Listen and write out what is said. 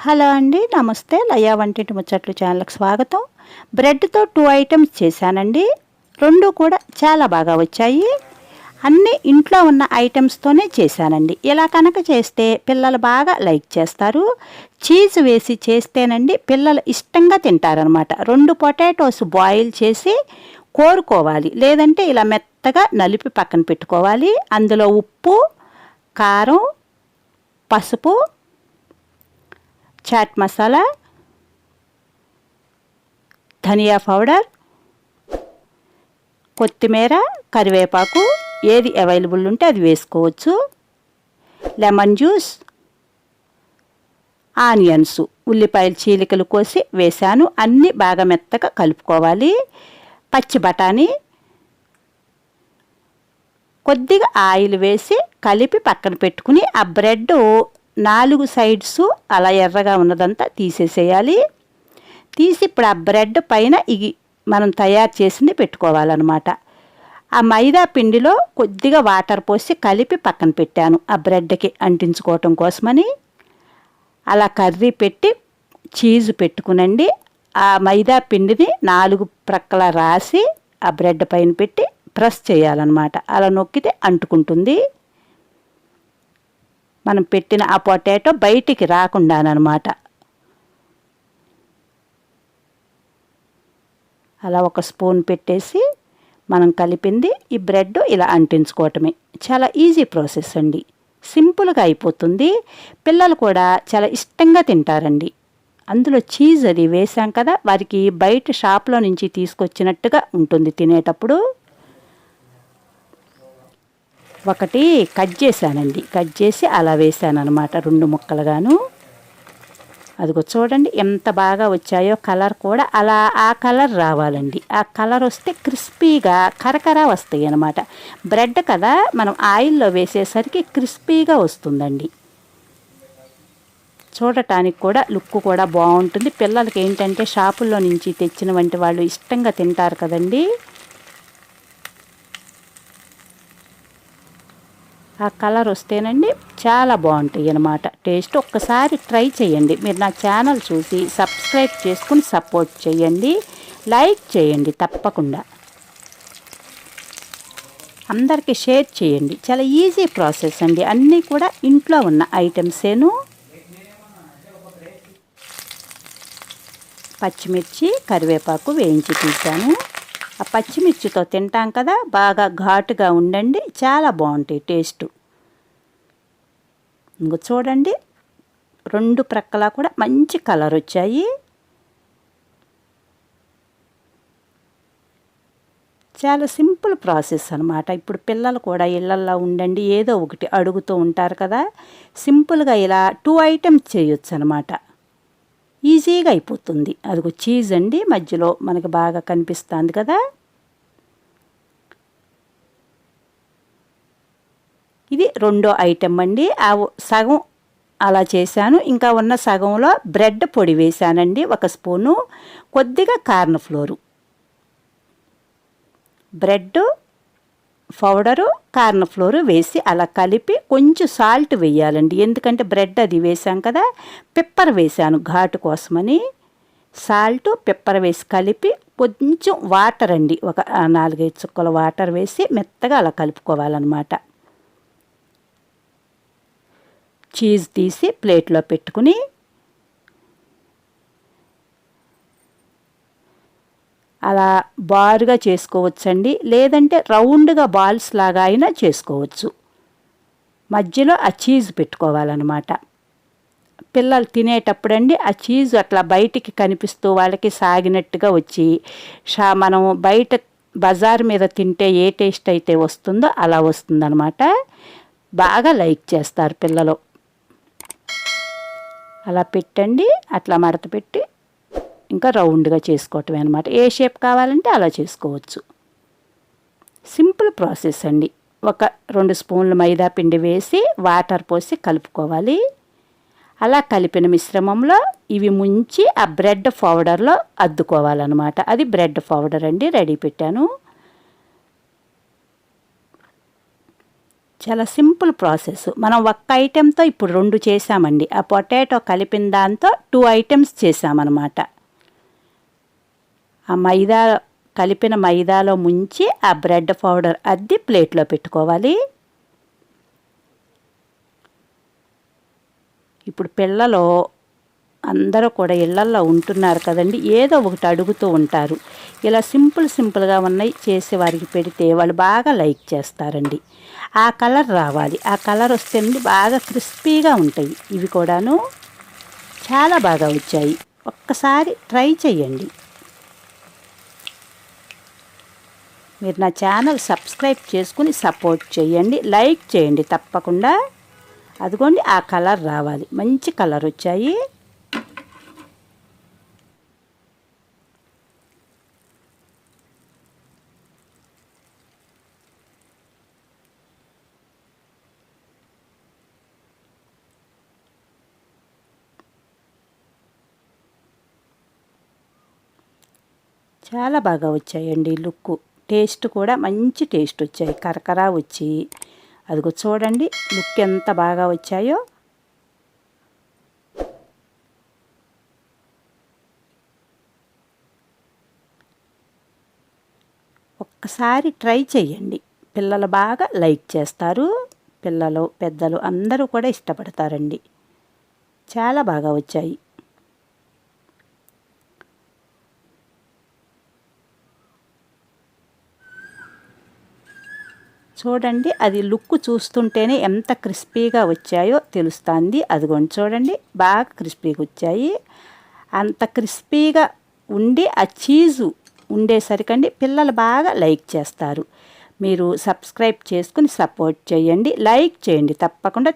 Hello అండి, నమస్తే. లయ వంటింటి ముచ్చట్లు ఛానల్కి స్వాగతం. బ్రెడ్తో 2 ఐటమ్స్ చేశానండి. 2 కూడా చాలా బాగా వచ్చాయి. అన్నీ ఇంట్లో ఉన్న ఐటమ్స్తోనే చేశానండి. ఇలా కనుక చేస్తే పిల్లలు బాగా లైక్ చేస్తారు. చీజ్ వేసి చేస్తేనండి పిల్లలు ఇష్టంగా తింటారనమాట. 2 పొటాటోస్ బాయిల్ చేసి కోరుకోవాలి, లేదంటే ఇలా మెత్తగా నలిపి పక్కన పెట్టుకోవాలి. అందులో ఉప్పు, కారం, పసుపు, చాట్ మసాలా, ధనియా పౌడర్, కొత్తిమీర, కరివేపాకు ఏది అవైలబుల్ ఉంటే అది వేసుకోవచ్చు. లెమన్ జ్యూస్, ఆనియన్స్, ఉల్లిపాయలు చీలికలు కోసి వేశాను. అన్నీ బాగా మెత్తగా కలుపుకోవాలి. పచ్చి బఠానీ, కొద్దిగా ఆయిల్ వేసి కలిపి పక్కన పెట్టుకుని ఆ బ్రెడ్ 4 సైడ్స్ అలా ఎర్రగా ఉన్నదంతా తీసేసేయాలి. తీసి ఇప్పుడు ఆ బ్రెడ్ పైన ఇది మనం తయారు చేసింది పెట్టుకోవాలన్నమాట. ఆ మైదా పిండిలో కొద్దిగా వాటర్ పోసి కలిపి పక్కన పెట్టాను ఆ బ్రెడ్కి అంటించుకోవటం కోసమని. అలా కర్రీ పెట్టి చీజ్ పెట్టుకునండి. ఆ మైదా పిండిని 4 ప్రక్కల రాసి ఆ బ్రెడ్ పైన పెట్టి ప్రెస్ చేయాలన్నమాట. అలా నొక్కితే అంటుకుంటుంది. మనం పెట్టిన ఆ పొటాటో బయటికి రాకుండానమాట. అలా ఒక స్పూన్ పెట్టేసి మనం కలిపింది ఈ బ్రెడ్ ఇలా అంటించుకోవటమే. చాలా ఈజీ ప్రాసెస్ అండి, సింపుల్గా అయిపోతుంది. పిల్లలు కూడా చాలా ఇష్టంగా తింటారండి. అందులో చీజ్ అది వేసాం కదా, వారికి బయట షాప్లో నుంచి తీసుకొచ్చినట్టుగా ఉంటుంది తినేటప్పుడు. ఒకటి కట్ చేశానండి, కట్ చేసి అలా వేసాను అనమాట 2 ముక్కలుగాను. అదిగో చూడండి ఎంత బాగా వచ్చాయో. కలర్ కూడా అలా ఆ కలర్ రావాలండి. ఆ కలర్ వస్తే క్రిస్పీగా కరకర వస్తాయి అన్నమాట. బ్రెడ్ కదా, మనం ఆయిల్లో వేసేసరికి క్రిస్పీగా వస్తుందండి. చూడటానికి కూడా లుక్ కూడా బాగుంటుంది. పిల్లలకి ఏంటంటే షాపుల్లో నుంచి తెచ్చిన వంటి వాళ్ళు ఇష్టంగా తింటారు కదండి. ఆ కలర్ వస్తేనండి చాలా బాగుంటాయి అన్నమాట. టేస్ట్ ఒక్కసారి ట్రై చేయండి. మీరు నా ఛానల్ చూసి సబ్స్క్రైబ్ చేసుకుని సపోర్ట్ చేయండి, లైక్ చేయండి తప్పకుండా. అందరికీ షేర్ చేయండి. చాలా ఈజీ ప్రాసెస్ అండి. అన్నీ కూడా ఇంట్లో ఉన్న ఐటమ్సేను. పచ్చిమిర్చి, కరివేపాకు వేయించి తీసాను. ఆ పచ్చిమిర్చితో తింటాం కదా, బాగా ఘాటుగా ఉండండి, చాలా బాగుంటాయి టేస్ట్. ఇంకో చూడండి 2 ప్రక్కల కూడా మంచి కలర్ వచ్చాయి. చాలా సింపుల్ ప్రాసెస్ అనమాట. ఇప్పుడు పిల్లలు కూడా ఇళ్ళల్లో ఉండండి ఏదో ఒకటి అడుగుతూ ఉంటారు కదా, సింపుల్గా ఇలా 2 ఐటమ్స్ చేయొచ్చు అనమాట. ఈజీగా అయిపోతుంది. అదిగో చీజ్ అండి మధ్యలో మనకి బాగా కనిపిస్తుంది కదా. ఇది 2వ ఐటెం అండి. ఆ సగం అలా చేశాను. ఇంకా ఉన్న సగంలో బ్రెడ్ పొడి వేశానండి 1 స్పూను. కొద్దిగా corn flour, bread powder, corn flour వేసి అలా కలిపి కొంచెం సాల్ట్ వేయాలండి. ఎందుకంటే బ్రెడ్ అది వేసాం కదా. పెప్పర్ వేసాను ఘాటు కోసమని. సాల్ట్, పెప్పర్ వేసి కలిపి కొంచెం వాటర్ అండి, ఒక 4-5 చుక్కల వాటర్ వేసి మెత్తగా అలా కలుపుకోవాలన్నమాట. చీజ్ తీసి ప్లేట్లో పెట్టుకుని అలా బారుగా చేసుకోవచ్చండి, లేదంటే రౌండ్గా బాల్స్ లాగా అయినా చేసుకోవచ్చు. మధ్యలో ఆ చీజ్ పెట్టుకోవాలన్నమాట. పిల్లలు తినేటప్పుడండి ఆ చీజ్ అట్లా బయటికి కనిపిస్తూ వాళ్ళకి సాగినట్టుగా వచ్చి మనం బయట బజార్ మీద తింటే ఏ టేస్ట్ అయితే వస్తుందో అలా వస్తుందన్నమాట. బాగా లైక్ చేస్తారు పిల్లలు. అలా పెట్టండి, అట్లా మడత పెట్టి ఇంకా రౌండ్గా చేసుకోవటమే అనమాట. ఏ షేప్ కావాలంటే అలా చేసుకోవచ్చు. సింపుల్ ప్రాసెస్ అండి. ఒక 2 స్పూన్లు మైదా పిండి వేసి వాటర్ పోసి కలుపుకోవాలి. అలా కలిపిన మిశ్రమంలో ఇవి ముంచి ఆ బ్రెడ్ పౌడర్లో అద్దుకోవాలన్నమాట. అది బ్రెడ్ పౌడర్ అండి, రెడీ పెట్టాను. చాలా సింపుల్ ప్రాసెస్. మనం ఒక్క ఐటెంతో ఇప్పుడు 2 చేసామండి. ఆ పొటాటో కలిపిన దాంతో 2 ఐటెమ్స్ చేసామన్నమాట. ఆ మైదా కలిపిన మైదాలో ముంచి ఆ బ్రెడ్ పౌడర్ అద్ది ప్లేట్లో పెట్టుకోవాలి. ఇప్పుడు పిల్లలు అందరూ కూడా ఇళ్లల్లో ఉంటున్నారు కదండి, ఏదో ఒకటి అడుగుతూ ఉంటారు. ఇలా సింపుల్గా ఉన్నాయి చేసి వారికి పెడితే వాళ్ళు బాగా లైక్ చేస్తారండి. ఆ కలర్ రావాలి. ఆ కలర్ వస్తేనండి బాగా క్రిస్పీగా ఉంటాయి. ఇవి కూడాను చాలా బాగా వచ్చాయి. ఒక్కసారి ట్రై చేయండి. మీరు నా ఛానల్ సబ్స్క్రైబ్ చేసుకుని సపోర్ట్ చేయండి, లైక్ చేయండి తప్పకుండా. అదిగోండి ఆ కలర్ రావాలి, మంచి కలర్ వచ్చాయి. చాలా బాగా వచ్చాయండి లుక్. టేస్ట్ కూడా మంచి టేస్ట్ వచ్చాయి, కరకరా వచ్చి. అదిగో చూడండి లుక్ ఎంత బాగా వచ్చాయో. ఒక్కసారి ట్రై చేయండి, పిల్లలు బాగా లైక్ చేస్తారు. పిల్లలు పెద్దలు అందరూ కూడా ఇష్టపడతారండి. చాలా బాగా వచ్చాయి. చూడండి అది లుక్ చూస్తుంటేనే ఎంత క్రిస్పీగా వచ్చాయో తెలుస్తుంది. అదిగోండి చూడండి బాగా క్రిస్పీగా వచ్చాయి. అంత క్రిస్పీగా ఉండి ఆ చీజు ఉండేసరికండి పిల్లలు బాగా లైక్ చేస్తారు. మీరు సబ్స్క్రైబ్ చేసుకుని సపోర్ట్ చేయండి, లైక్ చేయండి తప్పకుండా.